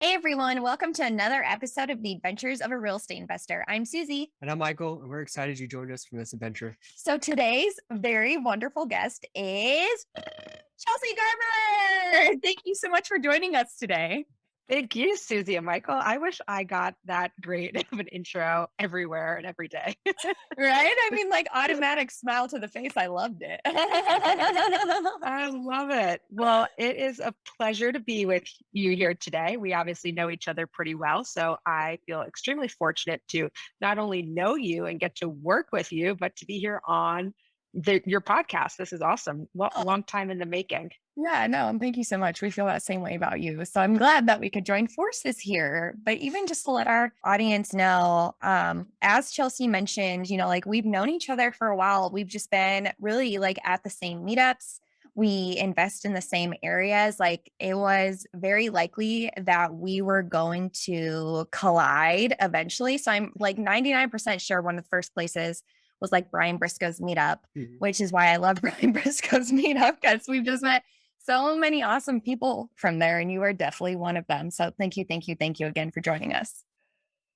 Hey everyone, welcome to another episode of the Adventures of a Real Estate Investor. I'm Susie. And I'm Michael, and we're excited you joined us for this adventure. So today's very wonderful guest is Chelsea Garber. Thank you so much for joining us today. Thank you, Susie and Michael. I wish I got that great of an intro everywhere and every day. Right? I mean, like automatic smile to the face. I loved it. I love it. Well, it is a pleasure to be with you here today. We obviously know each other pretty well, so I feel extremely fortunate to not only know you and get to work with you, but to be here on your podcast. This is awesome. Well, a long time in the making. Yeah, no, and thank you so much. We feel that same way about you. So I'm glad that we could join forces here. But even just to let our audience know, as Chelsea mentioned, like we've known each other for a while. We've just been really like at the same meetups. We invest in the same areas. Like it was very likely that we were going to collide eventually. So I'm like 99% sure one of the first places was like Brian Briscoe's meetup, Mhm. which is why I love Brian Briscoe's meetup because we've just met so many awesome people from there, and you are definitely one of them. So thank you, thank you, thank you again for joining us.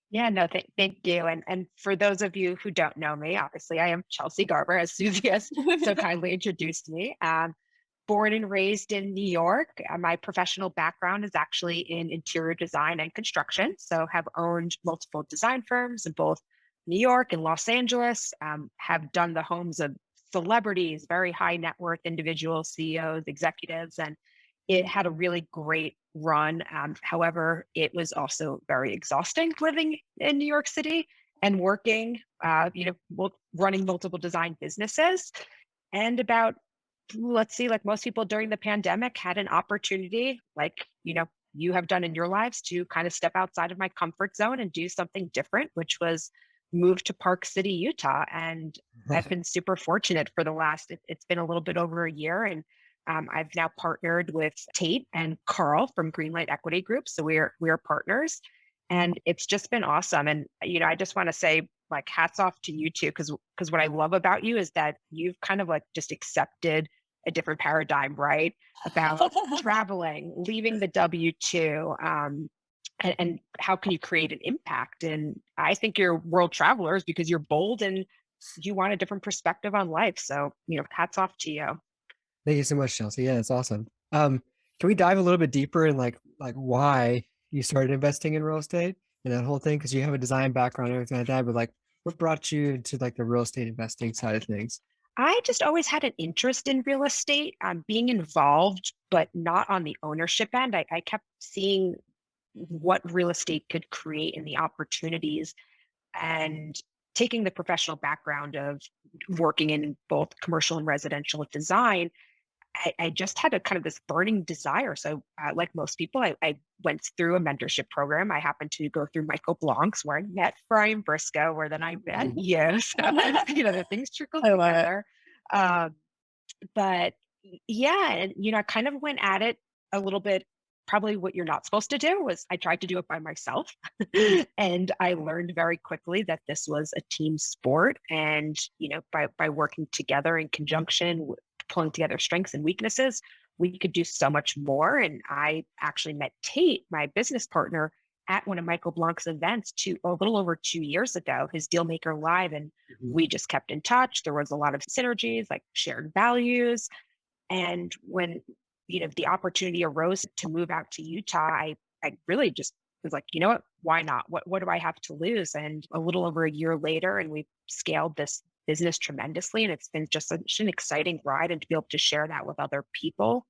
Yeah, no, thank you. And for those of you who don't know me, obviously I am Chelsea Garber, as Susie has so kindly introduced me. Born and raised in New York. My professional background is actually in interior design and construction. So have owned multiple design firms in both New York and Los Angeles. Have done the homes of celebrities, very high net worth individuals, CEOs, executives, and it had a really great run. However, it was also very exhausting living in New York City and working, running multiple design businesses. And about, let's see, like most people during the pandemic, had an opportunity, like, you have done in your lives, to kind of step outside of my comfort zone and do something different, which was move to Park City, Utah. And I've been super fortunate for the last, it's been a little bit over a year. And I've now partnered with Tate and Carl from GreenLight Equity Group. So we're partners, and it's just been awesome. And I just want to say, like, hats off to you too, because what I love about you is that you've kind of like just accepted a different paradigm, right? About traveling, leaving the W-2, and how can you create an impact? And I think you're world travelers because you're bold and you want a different perspective on life. So, hats off to you. Thank you so much, Chelsea. Yeah, it's awesome. Can we dive a little bit deeper in like why you started investing in real estate and that whole thing? Because you have a design background and everything like that, but like what brought you into like the real estate investing side of things? I just always had an interest in real estate, being involved, but not on the ownership end. I kept seeing what real estate could create and the opportunities, and taking the professional background of working in both commercial and residential design. I just had a kind of this burning desire. So, like most people, I went through a mentorship program. I happened to go through Michael Blanc's, where I met Brian Briscoe, where then I met Mhm. you. So, the things trickled I love it. together. Um, but yeah, and I kind of went at it a little bit. Probably what you're not supposed to do was I tried to do it by myself. And I learned very quickly that this was a team sport. And, by working together in conjunction, pulling together strengths and weaknesses, we could do so much more. And I actually met Tate, my business partner, at one of Michael Blanc's events a little over 2 years ago, his Dealmaker Live. And Mhm. we just kept in touch. There was a lot of synergies, like shared values. And when, the opportunity arose to move out to Utah, I really just was like, you know what, why not? What do I have to lose? And a little over a year later, and we've scaled this business tremendously. And it's been just such an exciting ride, and to be able to share that with other people,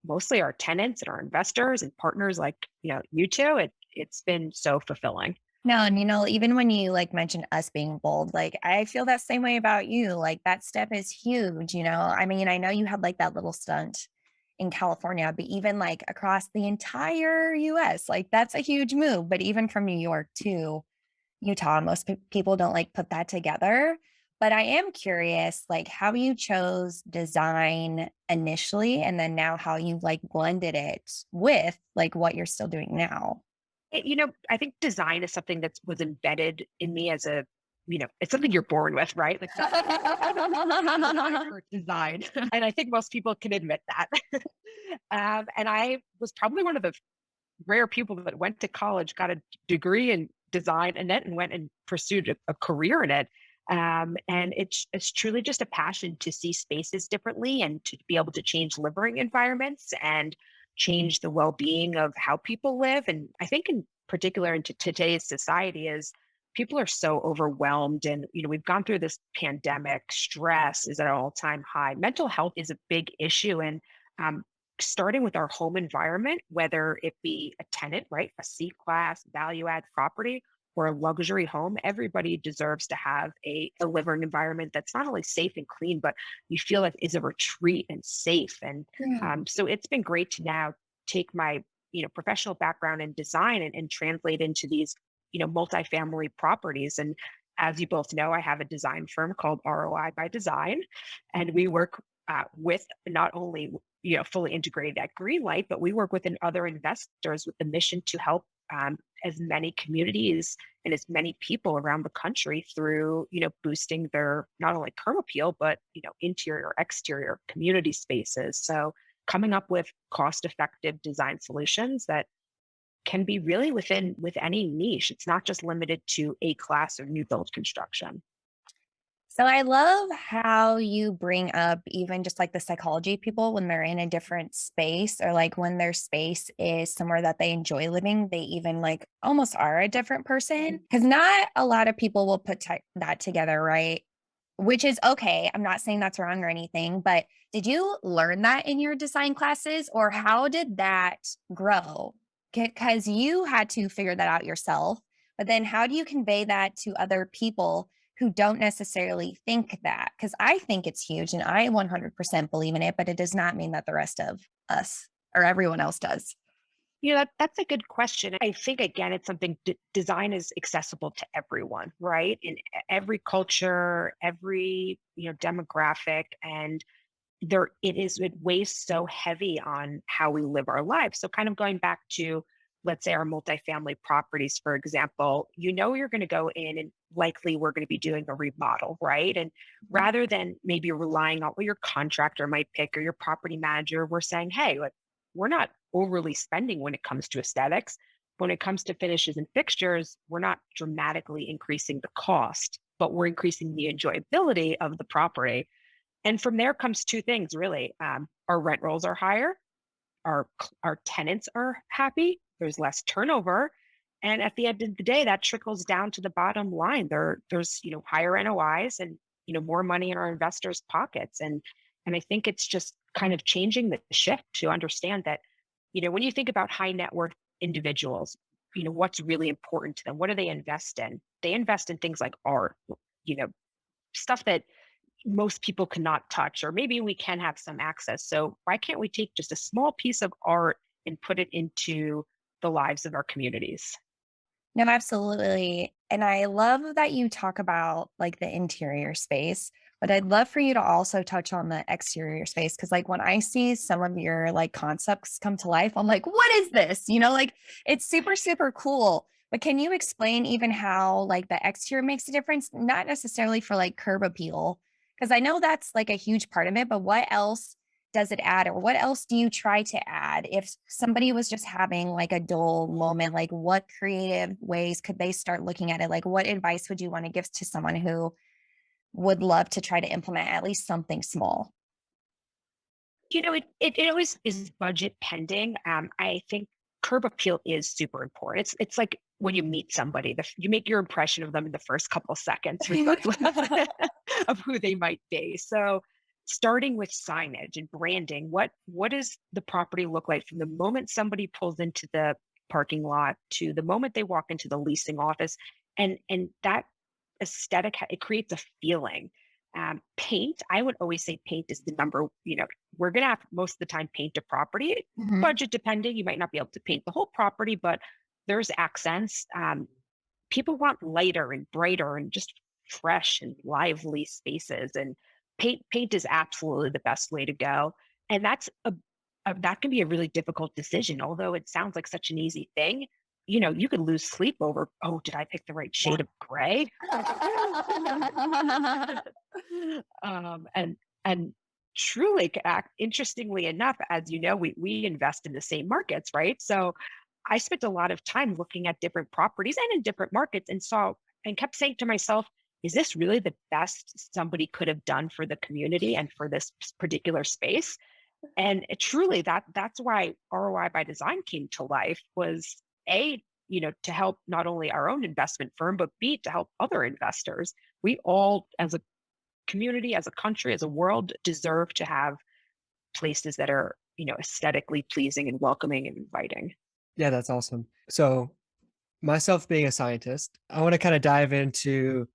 mostly our tenants and our investors and partners, like, you two, it's been so fulfilling. No, and even when you like mentioned us being bold, like I feel that same way about you. Like that step is huge. I mean, I know you had like that little stunt in California, but even like across the entire US, like that's a huge move. But even from New York to Utah, most people don't like put that together. But I am curious, like how you chose design initially, and then now how you like blended it with like what you're still doing now. I think design is something that was embedded in me as it's something you're born with, right? Like, for design. And I think most people can admit that. And I was probably one of the rare people that went to college, got a degree in design, and then went and pursued a career in it. And it's truly just a passion to see spaces differently and to be able to change living environments and change the well-being of how people live. And I think in particular into today's society is people are so overwhelmed, and we've gone through this pandemic. Stress is at an all-time high. Mental health is a big issue, and um, starting with our home environment, whether it be a tenant, right, a C-class value add property, or a luxury home, everybody deserves to have a living environment that's not only safe and clean, but you feel like is a retreat and safe. And Yeah. so it's been great to now take my professional background in design and translate into these multifamily properties. And as you both know, I have a design firm called ROI by Design, and we work with not only fully integrated at GreenLight, but we work with other investors with the mission to help as many communities and as many people around the country through boosting their not only curb appeal but interior exterior community spaces. So coming up with cost effective design solutions that can be really with any niche. It's not just limited to a class or new build construction. So I love how you bring up even just like the psychology of people when they're in a different space, or like when their space is somewhere that they enjoy living, they even like almost are a different person. Cause not a lot of people will put that together, right? Which is okay. I'm not saying that's wrong or anything, but did you learn that in your design classes, or how did that grow? Because you had to figure that out yourself. But then how do you convey that to other people who don't necessarily think that? Because I think it's huge and I 100% believe in it, but it does not mean that the rest of us or everyone else does. That's a good question. I think again, it's something design is accessible to everyone, right? In every culture, every demographic, and it weighs so heavy on how we live our lives. So kind of going back to, let's say, our multifamily properties, for example, you're going to go in and likely we're going to be doing a remodel, right? And rather than maybe relying on what your contractor might pick or your property manager, we're saying, hey, like, we're not overly spending when it comes to aesthetics. When it comes to finishes and fixtures, we're not dramatically increasing the cost, but we're increasing the enjoyability of the property. And from there comes two things really. Our rent rolls are higher, our tenants are happy, there's less turnover, and at the end of the day, that trickles down to the bottom line. There's higher NOIs and more money in our investors' pockets. And I think it's just kind of changing the shift to understand that when you think about high net worth individuals, what's really important to them. What do they invest in? They invest in things like art, you know stuff that most people cannot touch, or maybe we can have some access. So why can't we take just a small piece of art and put it into the lives of our communities? No, absolutely. And I love that you talk about like the interior space, but I'd love for you to also touch on the exterior space. Cause like when I see some of your like concepts come to life, I'm like, what is this? Like it's super, super cool. But can you explain even how like the exterior makes a difference? Not necessarily for like curb appeal, because I know that's like a huge part of it, but what else does it add, or what else do you try to add if somebody was just having like a dull moment? Like what creative ways could they start looking at it? Like what advice would you want to give to someone who would love to try to implement at least something small? It always is budget pending. I think curb appeal is super important. It's like when you meet somebody, you make your impression of them in the first couple of seconds, regardless of who they might be. So, starting with signage and branding, what does the property look like from the moment somebody pulls into the parking lot to the moment they walk into the leasing office, and that aesthetic, it creates a feeling. Paint, I would always say paint is the number, we're going to have most of the time paint a property, Mhm. budget depending. You might not be able to paint the whole property, but there's accents. People want lighter and brighter and just fresh and lively spaces. And paint is absolutely the best way to go. And that can be a really difficult decision, although it sounds like such an easy thing. You could lose sleep over, oh, did I pick the right shade of gray? And truly, interestingly enough, as you know, we invest in the same markets, right? So I spent a lot of time looking at different properties and in different markets and saw and kept saying to myself, is this really the best somebody could have done for the community and for this particular space? And truly that's why ROI by design came to life was A, to help not only our own investment firm, but B, to help other investors. We all as a community, as a country, as a world deserve to have places that are, aesthetically pleasing and welcoming and inviting. Yeah, that's awesome. So myself being a scientist, I want to kind of dive into,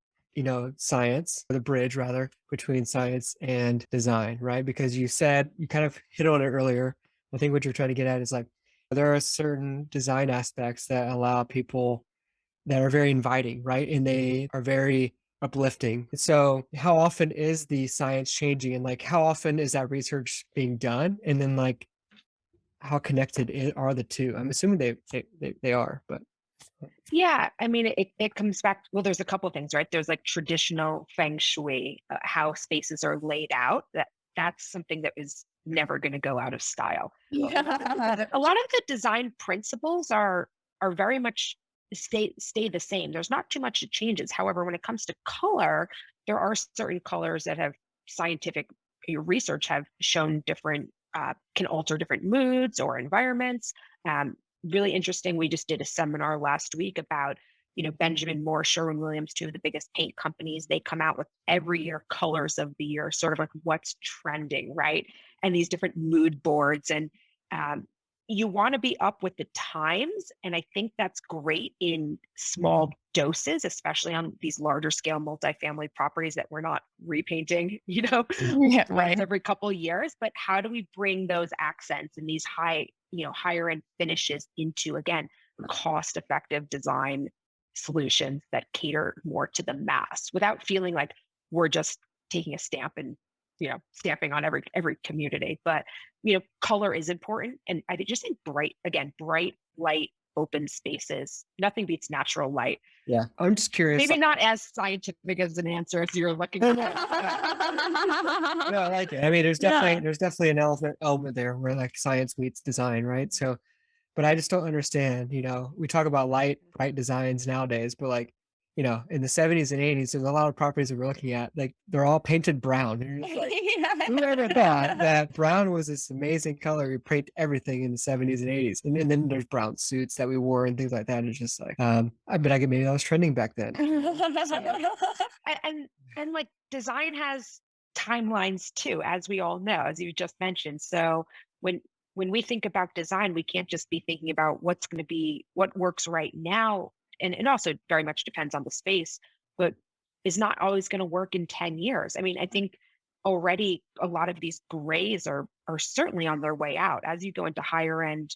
science, or the bridge rather, between science and design, right? Because you said, you kind of hit on it earlier. I think what you're trying to get at is like, there are certain design aspects that allow people that are very inviting, right? And they are very uplifting. So how often is the science changing, and like how often is that research being done? And then like how connected are the two? I'm assuming they are, but Yeah, I mean, it comes back. Well, there's a couple of things, right? There's like traditional feng shui, how spaces are laid out. That's something that is never going to go out of style. Yeah. A lot of the design principles are very much stay the same. There's not too much that changes. However, when it comes to color, there are certain colors that have scientific research have shown different can alter different moods or environments. Really interesting. We just did a seminar last week about Benjamin Moore, Sherwin-Williams, two of the biggest paint companies. They come out with every year colors of the year, sort of like what's trending, right? And these different mood boards and um, you want to be up with the times. And I think that's great in small doses, especially on these larger scale multifamily properties that we're not repainting, Yeah, once right. every couple of years. But how do we bring those accents and these higher end finishes into, again, cost effective design solutions that cater more to the mass without feeling like we're just taking a stamp and stamping on every community. But color is important, and I just think bright light, open spaces. Nothing beats natural light. yeah, I'm just curious. Maybe not as scientific as an answer as you're looking No, for. no, no, I like it. I mean, Yeah. there's definitely an element there where like science meets design, right? So, but I just don't understand. We talk about light, bright designs nowadays, but like, in the 70s and 80s, there's a lot of properties that we're looking at, like they're all painted brown. And you're just like, whoever thought that brown was this amazing color? We paint everything in the 70s and 80s. And then there's brown suits that we wore and things like that. It's just like, I bet I get maybe that was trending back then. And like design has timelines too, as we all know, as you just mentioned. So when when we think about design, we can't just be thinking about what's going to be what works right now. And it also very much depends on the space, but is not always going to work in 10 years. I mean, I think already a lot of these grays are certainly on their way out. As you go into higher end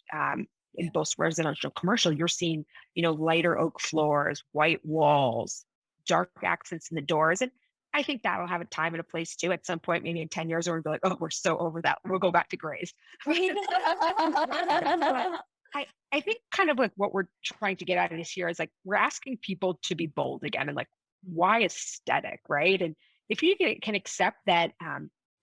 in both residential and commercial, you're seeing, lighter oak floors, white walls, dark accents in the doors. And I think that'll have a time and a place too. At some point, maybe in 10 years, we'll be like, oh, we're so over that. We'll go back to grays. But I think kind of like what we're trying to get at this year is like we're asking people to be bold again and like why aesthetic, right? And if you can accept that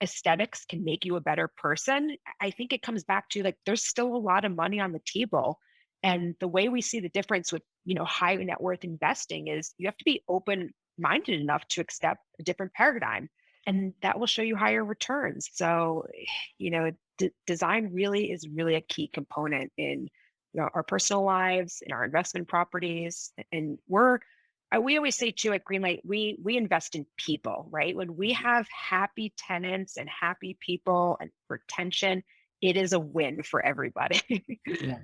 aesthetics can make you a better person, I think it comes back to like there's still a lot of money on the table. And the way we see the difference with high net worth investing is you have to be open minded enough to accept a different paradigm, and that will show you higher returns. So, design really is really a key component in our personal lives, in our investment properties, and we always say too at Greenlight, we invest in people, right? When we have happy tenants and happy people and retention, it is a win for everybody. Yeah,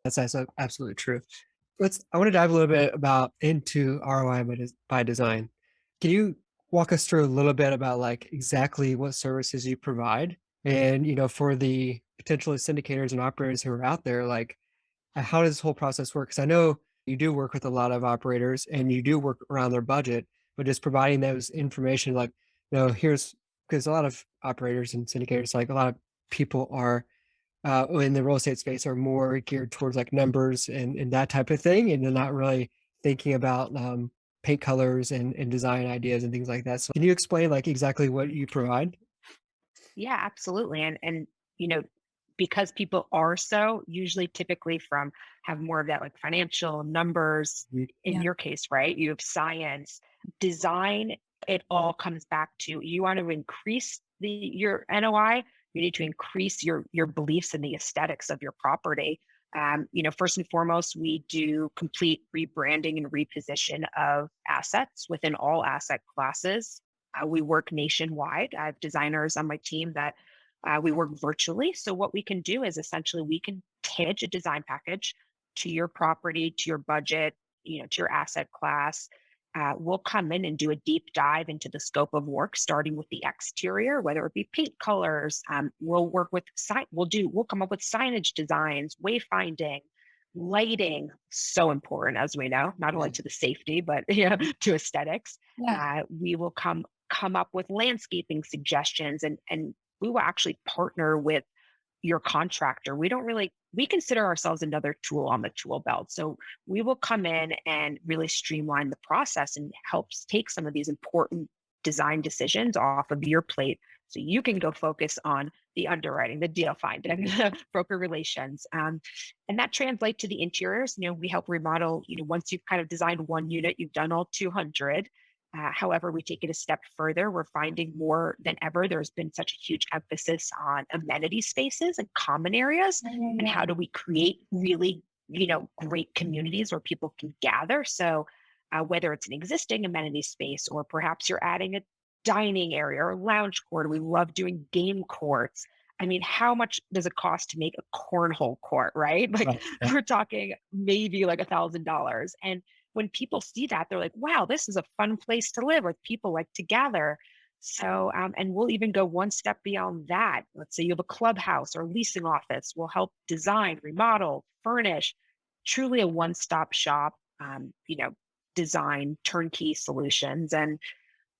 that's absolutely true. I want to dive a little bit about into ROI by design. Can you walk us through a little bit about like exactly what services you provide? And, for the potential syndicators and operators who are out there, like how does this whole process work? Because I know you do work with a lot of operators and you do work around their budget, but just providing those information, like, here's because a lot of operators and syndicators, like a lot of people are in the real estate space are more geared towards like numbers and that type of thing. And they're not really thinking about paint colors and design ideas and things like that. So can you explain like exactly what you provide? Yeah, absolutely. And because people are so usually typically from have more of that like financial numbers Mhm. in Yeah. your case, right? You have science, design, it all comes back to you want to increase your NOI, you need to increase your beliefs in the aesthetics of your property. First and foremost, we do complete rebranding and reposition of assets within all asset classes. We work nationwide. I have designers on my team that we work virtually. So what we can do is essentially we can pitch a design package to your property, to your budget, to your asset class. We'll come in and do a deep dive into the scope of work, starting with the exterior, whether it be paint colors. We'll work with we'll come up with signage designs, wayfinding, lighting. So important, as we know, not only Yeah. to the safety, but yeah, to aesthetics. Yeah. We will come up with landscaping suggestions, and we will actually partner with your contractor. We consider ourselves another tool on the tool belt. So we will come in and really streamline the process and helps take some of these important design decisions off of your plate so you can go focus on the underwriting, the deal finding, broker relations. And that translates to the interiors. We help remodel, once you've kind of designed one unit, you've done all 200. However, we take it a step further. We're finding more than ever, there's been such a huge emphasis on amenity spaces and common areas. Yeah. Yeah. And Yeah. how do we create really, great communities where people can gather? So, whether it's an existing amenity space or perhaps you're adding a dining area or lounge court, we love doing game courts. I mean, how much does it cost to make a cornhole court, right? Like Right. Yeah. we're talking maybe like $1,000. And when people see that, they're like, wow, this is a fun place to live where people like to gather. So, and we'll even go one step beyond that. Let's say you have a clubhouse or leasing office. We'll help design, remodel, furnish, truly a one stop shop, design turnkey solutions. And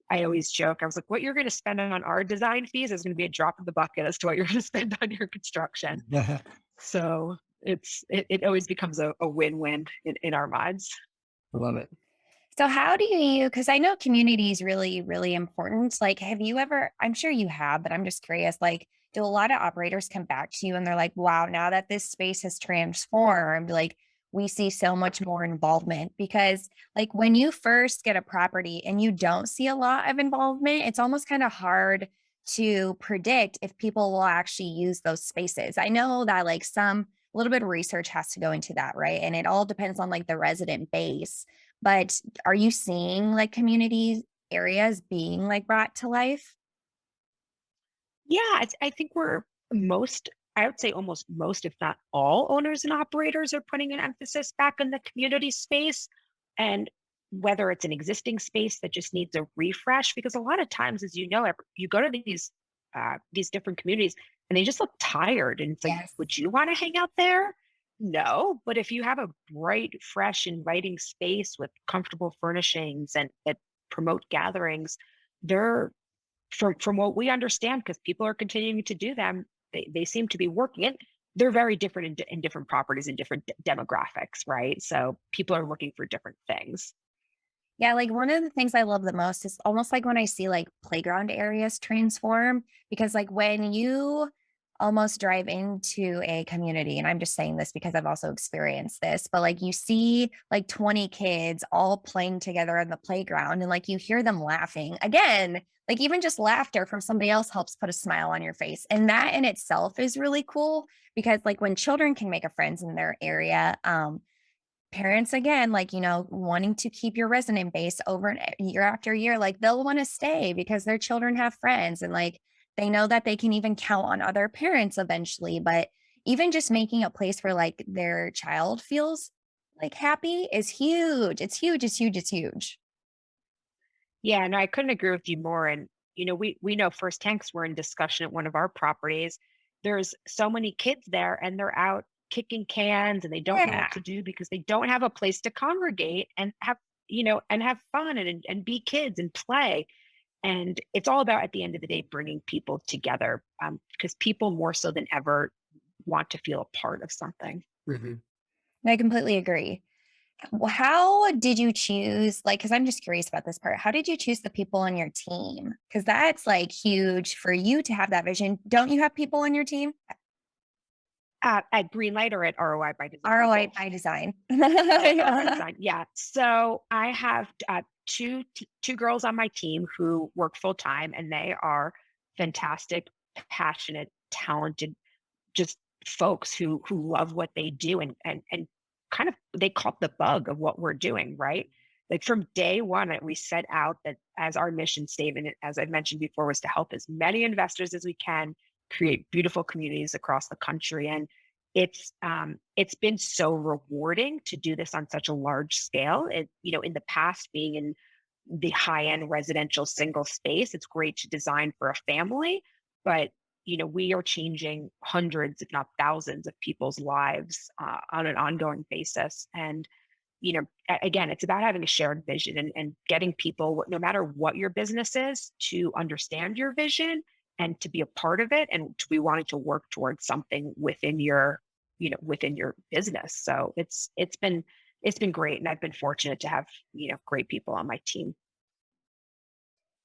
I always joke, I was like, what you're going to spend on our design fees is going to be a drop in the bucket as to what you're going to spend on your construction. Yeah. So it always becomes a win-win in our minds. I love it. So how do you, because I know community is really, really important. Like, have you ever, I'm sure you have, but I'm just curious, like, do a lot of operators come back to you and they're like, wow, now that this space has transformed, like we see so much more involvement? Because like when you first get a property and you don't see a lot of involvement, it's almost kind of hard to predict if people will actually use those spaces. I know that like a little bit of research has to go into that, right? And it all depends on like the resident base. But are you seeing like community areas being like brought to life? Yeah, I think I would say almost most, if not all, owners and operators are putting an emphasis back in the community space. And whether it's an existing space that just needs a refresh, because a lot of times, as you know, you go to these different communities and they just look tired. And it's like, Yes. would you want to hang out there? No, but if you have a bright, fresh, inviting space with comfortable furnishings and that promote gatherings, they're from what we understand, because people are continuing to do them, they seem to be working it. They're very different in different properties and different demographics, right? So people are looking for different things. Yeah, like one of the things I love the most is almost like when I see like playground areas transform, because like when you almost drive into a community, and I'm just saying this because I've also experienced this, but like you see like 20 kids all playing together on the playground and like you hear them laughing again, like even just laughter from somebody else helps put a smile on your face. And that in itself is really cool because like when children can make a friends in their area, parents again like wanting to keep your resident base over year after year, like they'll want to stay because their children have friends and like they know that they can even count on other parents eventually. But even just making a place where like their child feels like happy is huge. It's huge. It's huge. It's huge. Yeah, no, I couldn't agree with you more. And we know firsthand because we're in discussion at one of our properties. There's so many kids there, and they're out kicking cans, and they don't know Yeah. what to do because they don't have a place to congregate and have fun and be kids and play. And it's all about at the end of the day bringing people together, because people more so than ever want to feel a part of something. Mhm. I completely agree. How did you choose, like, because I'm just curious about this part. How did you choose the people on your team? Because that's like huge for you to have that vision. Don't you have people on your team? At GreenLight or at ROI by Design or ROI both? by design. Oh, ROI by Yeah. Design. Yeah. So I have two girls on my team who work full time, and they are fantastic, passionate, talented, just folks who love what they do, and kind of they caught the bug of what we're doing, right? Like from day one, we set out that as our mission statement, as I've mentioned before, was to help as many investors as we can create beautiful communities across the country. And it's been so rewarding to do this on such a large scale. In the past, being in the high end residential single space, it's great to design for a family, but we are changing hundreds, if not thousands, of people's lives on an ongoing basis. And again, it's about having a shared vision and getting people, no matter what your business is, to understand your vision and to be a part of it, and to be wanting to work towards something within your business. So it's been great, and I've been fortunate to have great people on my team.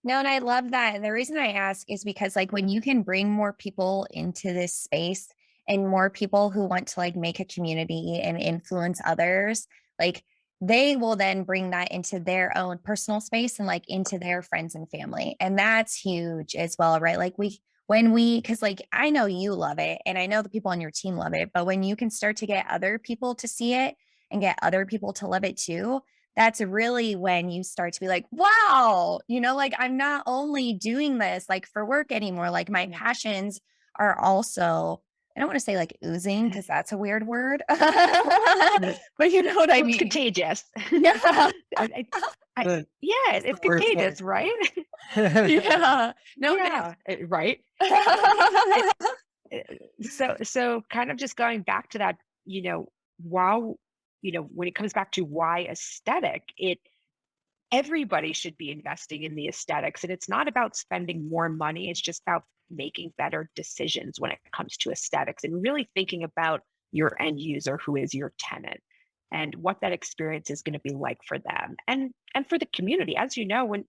No, and I love that. And the reason I ask is because like when you can bring more people into this space and more people who want to like make a community and influence others, like they will then bring that into their own personal space and like into their friends and family. And that's huge as well, right? Like cause like I know you love it and I know the people on your team love it, but when you can start to get other people to see it and get other people to love it too, that's really when you start to be like, wow, like I'm not only doing this like for work anymore, like my passions are also, I don't want to say like oozing because that's a weird word, but you know what I Well, it's mean? contagious. Yeah. Good. Yeah, That's the it's word for contagious, right? it. Yeah. No, it Yeah, right. It, so kind of just going back to that, while when it comes back to why aesthetic, everybody should be investing in the aesthetics, and it's not about spending more money. It's just about making better decisions when it comes to aesthetics, and really thinking about your end user, who is your tenant, and what that experience is going to be like for them, and for the community. As you know, when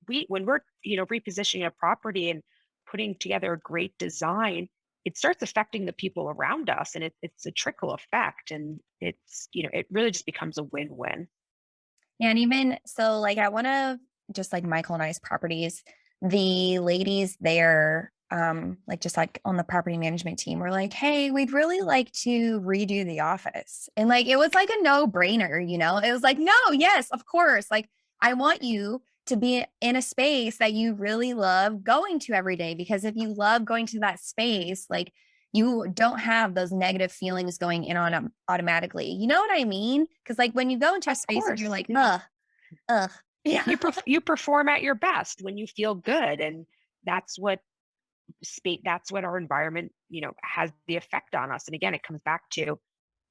we're repositioning a property and putting together a great design, it starts affecting the people around us, and it's a trickle effect, and it really just becomes a win-win. Yeah, and even so, like at one of just like Michael and I's properties, the ladies there, like just like on the property management team were like, hey, we'd really like to redo the office. And like it was like a no-brainer. It was like, no, yes, of course. Like I want you to be in a space that you really love going to every day. Because if you love going to that space, like you don't have those negative feelings going in on them automatically. You know what I mean? Because like when you go into a Of space and you're course, like, yeah. ugh, yeah. You perform at your best when you feel good, and that's what that's what our environment has the effect on us. And again, it comes back to,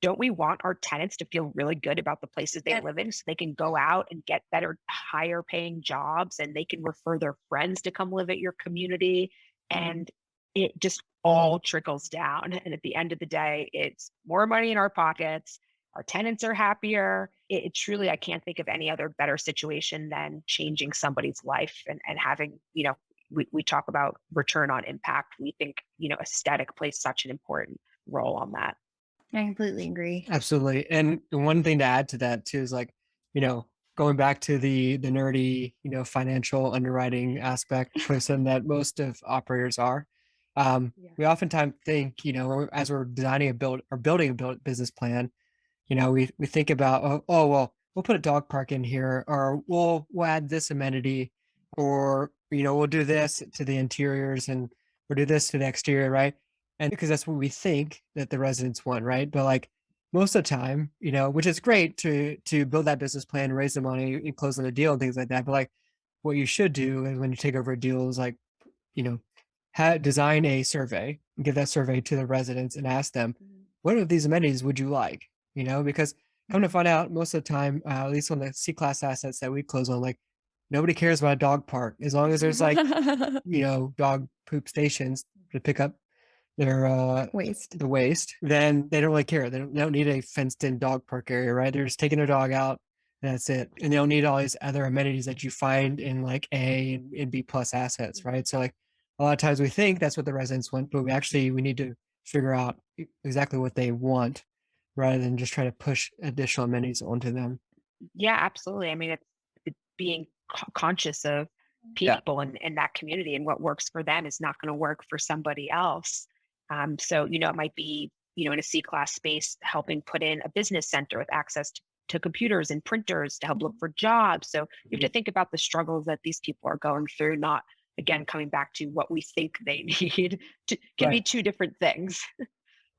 don't we want our tenants to feel really good about the places they Yeah. live in, so they can go out and get better, higher paying jobs, and they can refer their friends to come live at your community, and it just all trickles down. And at the end of the day, it's more money in our pockets. Our tenants are happier. It truly, I can't think of any other better situation than changing somebody's life, and having, we talk about return on impact. We think, aesthetic plays such an important role on that. I completely agree. Absolutely. And the one thing to add to that too is like, you know, going back to the nerdy, financial underwriting aspect person that most of operators are. Yeah. We oftentimes think, as we're designing a build or building a business plan, we think about, oh well, we'll put a dog park in here, or we'll add this amenity, or we'll do this to the interiors and we'll do this to the exterior, right? And because that's what we think that the residents want, right? But like most of the time, which is great to build that business plan, raise the money, and close on a deal and things like that. But like what you should do is when you take over a deal is like, you know, design a survey, give that survey to the residents and ask them, Mhm. what of these amenities would you like? Because come to find out, most of the time, at least on the C-class assets that we close on, like nobody cares about a dog park as long as there's like, dog poop stations to pick up their Waste. the waste, then they don't really care. They don't need a fenced in dog park area, right? They're just taking their dog out and that's it. And they don't need all these other amenities that you find in like A and B plus assets, right? So like a lot of times we think that's what the residents want, but we need to figure out exactly what they want rather than just try to push additional amenities onto them. Yeah, absolutely. I mean, it's being conscious of Yeah. people and that community, and what works for them is not going to work for somebody else. So, it might be, in a C-class space, helping put in a business center with access to computers and printers to help look for jobs. So you have to think about the struggles that these people are going through, not again coming back to what we think they need can be Right. two different things.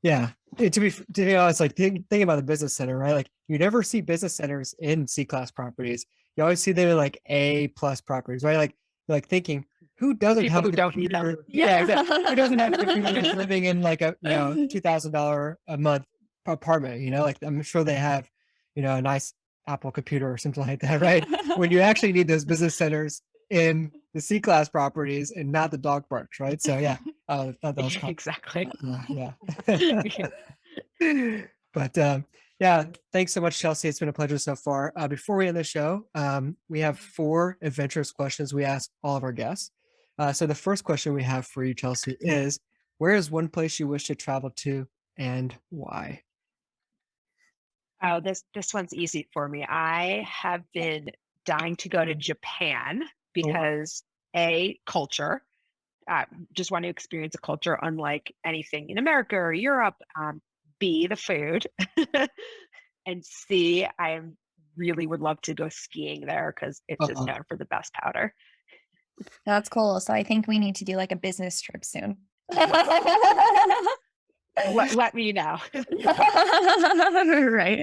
Yeah. To be honest, like thinking about the business center, right? Like you never see business centers in C-class properties. You always see them in like A+ properties, right? Like you're like thinking, who doesn't People have who a don't need them. computer? Yeah, exactly. Who doesn't have a computer that's living in like a $2,000 a month apartment? Like I'm sure they have, a nice Apple computer or something like that, right? When you actually need those business centers in the C-class properties and not the dog parks, right? So yeah, thought that was Exactly. yeah. But yeah, thanks so much, Chelsea. It's been a pleasure so far. Before we end the show, we have 4 adventurous questions we ask all of our guests. So the first question we have for you, Chelsea, is where is one place you wish to travel to and why? Oh, this one's easy for me. I have been dying to go to Japan Oh, wow. because A, culture. Just want to experience a culture unlike anything in America or Europe. B, the food. And C, I really would love to go skiing there because it's just Uh-huh. known for the best powder. That's cool. So I think we need to do like a business trip soon. Let me know. Right,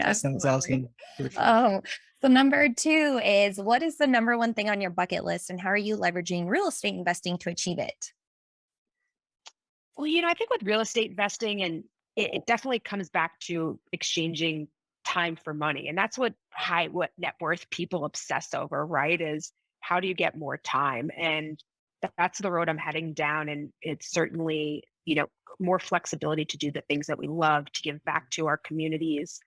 That sounds absolutely. awesome. For sure. Oh, so number 2 is what is the number 1 thing on your bucket list and how are you leveraging real estate investing to achieve it? Well, I think with real estate investing, and it definitely comes back to exchanging time for money. And that's what net worth people obsess over, right? Is how do you get more time? And that's the road I'm heading down. And it's certainly, more flexibility to do the things that we love, to give back to our communities.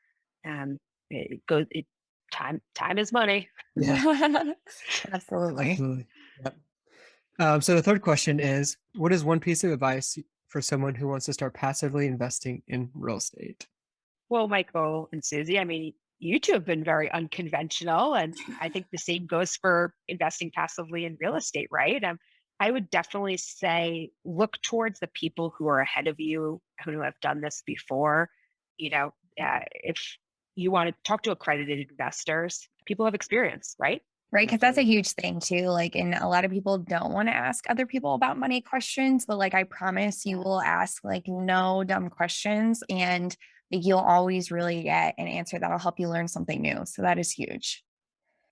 It goes, it, time is money. Yeah, Absolutely. absolutely. Yep. So the third question is, what is one piece of advice for someone who wants to start passively investing in real estate? Well, Michael and Susie, I mean, you two have been very unconventional, and I think the same goes for investing passively in real estate, right? I would definitely say look towards the people who are ahead of you, who have done this before. If you want to talk to accredited investors, people have experience, right? Right, because that's a huge thing too. Like, and a lot of people don't want to ask other people about money questions, but like I promise you will ask like no dumb questions and like, you'll always really get an answer that'll help you learn something new. So that is huge.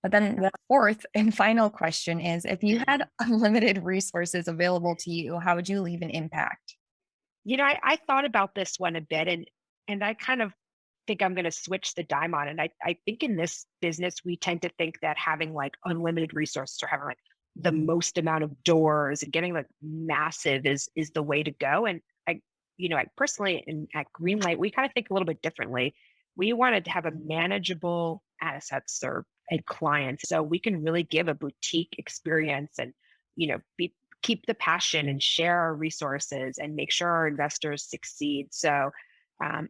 But then the fourth and final question is if you had unlimited resources available to you, how would you leave an impact? I thought about this one a bit, and I kind of think I'm going to switch the dime on it. I think in this business, we tend to think that having like unlimited resources or having like the most amount of doors and getting like massive is the way to go. And I personally at GreenLight, we kind of think a little bit differently. We wanted to have a manageable assets or and clients so we can really give a boutique experience and, be keep the passion and share our resources and make sure our investors succeed. So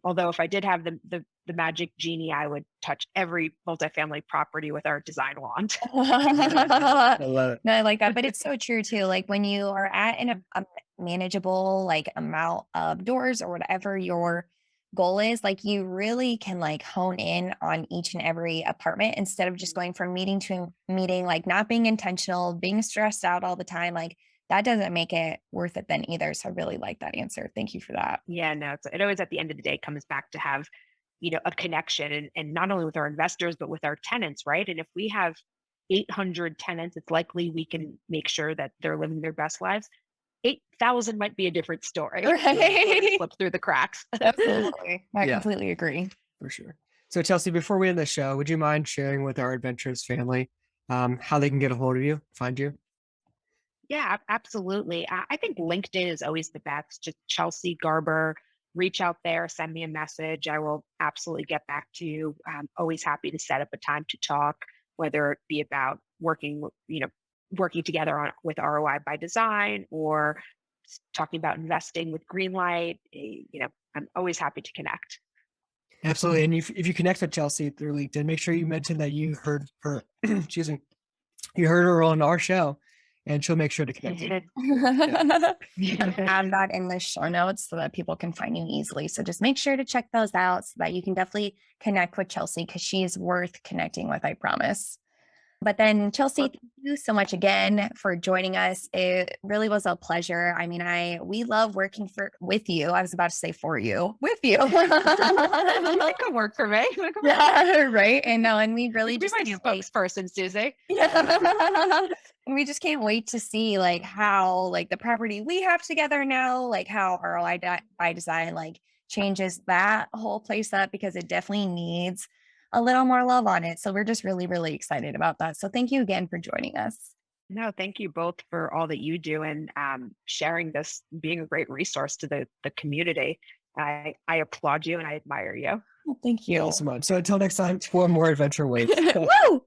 although if I did have the magic genie, I would touch every multifamily property with our design wand. I love it. No, I like that, but it's so true too. Like when you are at a manageable like amount of doors or whatever your goal is, like you really can like hone in on each and every apartment instead of just going from meeting to meeting, like not being intentional, being stressed out all the time. Like that doesn't make it worth it then either. So I really like that answer. Thank you for that. Yeah, no, it always at the end of the day comes back to have, a connection and not only with our investors, but with our tenants, right? And if we have 800 tenants, it's likely we can make sure that they're living their best lives. 8,000 might be a different story. Right. Slip through the cracks. Absolutely. I Yeah. completely agree. For sure. So Chelsea, before we end the show, would you mind sharing with our adventurous family how they can get a hold of you, find you? Yeah, absolutely. I think LinkedIn is always the best. Just Chelsea Garber, reach out there, send me a message. I will absolutely get back to you. I'm always happy to set up a time to talk, whether it be about working together with ROI by design or talking about investing with GreenLight, I'm always happy to connect. Absolutely. And if you connect with Chelsea through LinkedIn, make sure you mention that you heard her, excuse me, you heard her on our show, and she'll make sure to connect you. Add that in the show notes so that people can find you easily. So just make sure to check those out so that you can definitely connect with Chelsea because she's worth connecting with, I promise. But then, Chelsea, thank you so much again for joining us. It really was a pleasure. I mean, we love working with you. I was about to say for you, with you. That could work for me. Yeah, right. And no, and we really Be just my can't wait. spokesperson, Susie. Yeah. And we just can't wait to see like how like the property we have together now, like how ROI by design like changes that whole place up because it definitely needs a little more love on it. So we're just really, really excited about that. So thank you again for joining us. No, thank you both for all that you do and sharing this, being a great resource to the community. I applaud you and I admire you. Well, thank Thank you. you so much. So until next time, one more adventure waits. Woo!